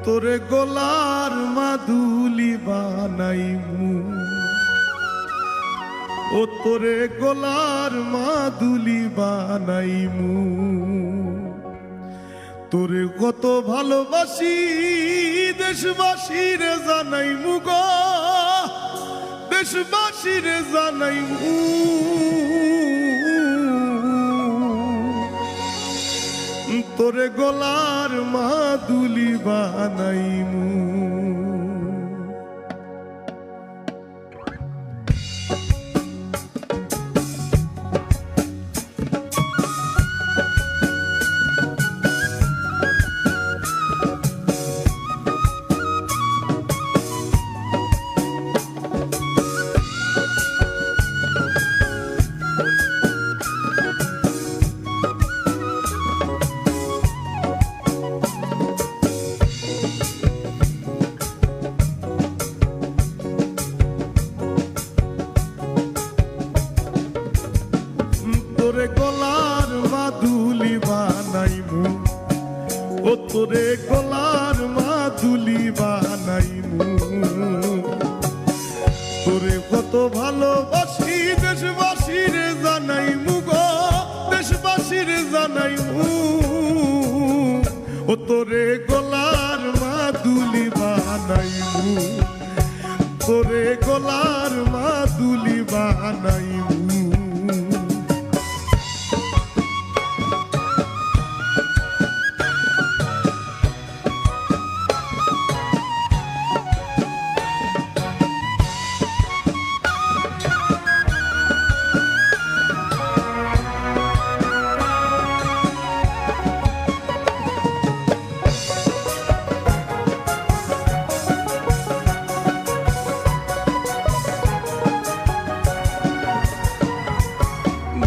তোরে গোলার মাদুলি বানাইমু, ও তোরে গোলার মাদুলি বানাইমু। তোরে কত ভালোবাসি দেশবাসীরে জানাইমু গো, দেশবাসীরে জানাইমু। তোরে গোলার মাদুলি বানাইমু। তোরে গোলার মাদুলি বানাইমু, ও তোরে গোলার মাদুলি বানাইমু। তোরে কত ভালোবাসি দেশবাসীরে জানাইমু গো, দেশবাসীরে জানাইমু। ও তোরে গোলার মাদুলি বানাইমু, তোরে গোলার মাদুলি বানাইমু।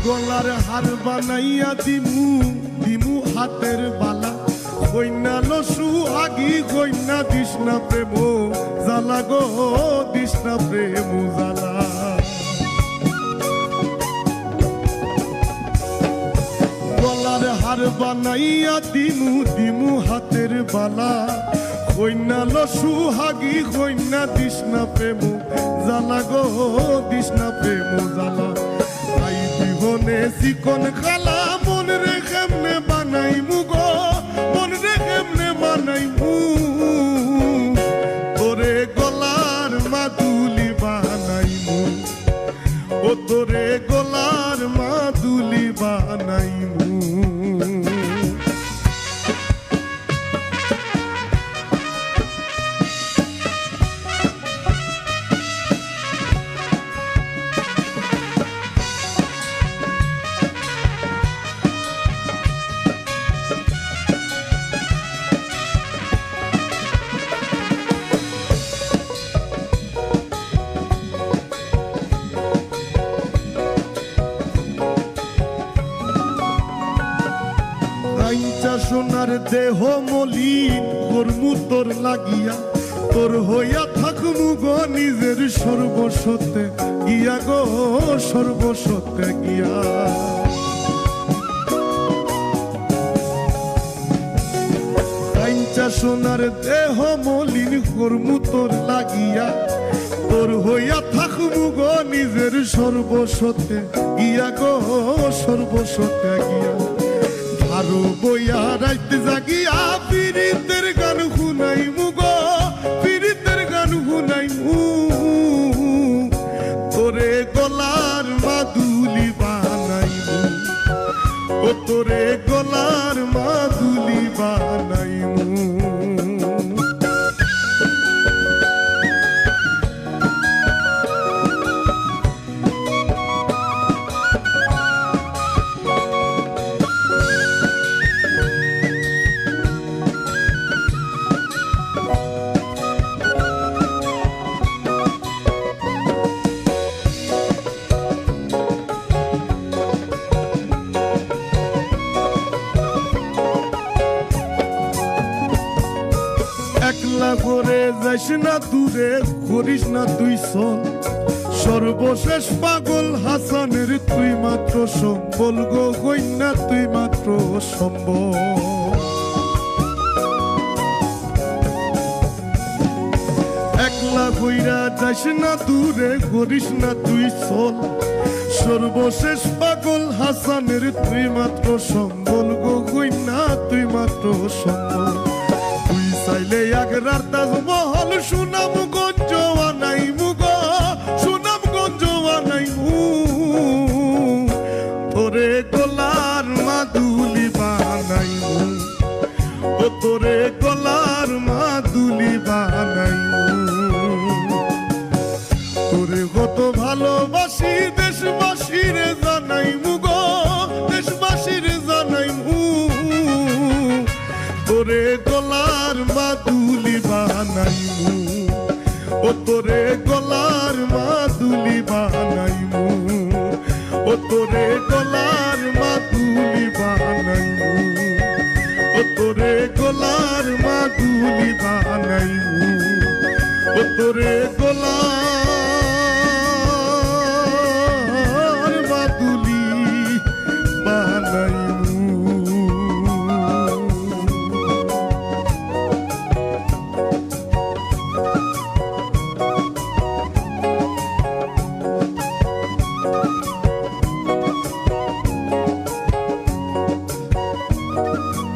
গলার হার বানাইয়া দিমু, দিমু হাতের বালা। কইনা লসু আগি কইনা দিসনা প্রেম জ্বালা গো, দিসনা প্রেম জ্বালা। গলার হার বানাইয়া দিমু, দিমু হাতের বালা। কইনা লসু হাগি কইনা দিসনা প্রেম জ্বালা গো, দিসনা প্রেম জ্বালা। জীবনে চিকন খালা মন রে কেমনে বানাইমু গো, মন রে কেমনে বানাইমু। তোরে গলার মাদুলি বানাইমু, ও তোরে গলার মাদুলি বানাইমু। সোনার দেহ মলিন কর্মু তোর লাগিয়া, তোর হইয়া থাকমু গো নিজের সর্বসতে গিয়া গো, সর্বসতে গিয়া। কাঞ্চা সোনার দেহ মলিন কর্মু তোর লাগিয়া, তোর হইয়া থাকমু গো নিজের সর্বসতে গিয়া গো, সর্বসতে গিয়া। আরো বইয়া রাইতে জাগিয়া পীড়িতের গান শুনাইমু গো, পীড়িতের গান শুনাইমু। তোরে গলার মাদুলি বানাইমু, ও তোরে গলার মাদুলি বানাইমু। একলা করে যাইস না দূরে, করিস না তুই সল। সর্বশেষ পাগল হাসানের তুই মাত্র সম্বল গো, কইনা তুই মাত্র সম্বল। কইরা যাস না দূরে করিস না তুই চল সর্বশেষ পাগল হাসানের তুই মাত্র সম্বল গো কইনা তুই মাত্র সম্বল তুই চাইলে আগরার তাজমহল সুনামগঞ্জ আনাইমু গো সুনামগঞ্জ আনাইমু তোরে গলার মাদুলি বানাইমু ও তোরে গলার মাদুলি বানাইমু তোরে কত ভালোবাসি দেশবাসীরে জানাইমু গো দেশবাসীরে জানাইমু তোরে গলার মাদুলি বানাইমু ও তোরে গলার মাদুলি বানাইমু ও তোরে গলার মাদুলি বানাইমু ও তোরে গলার মাদুলি বানাইমু ও তোরে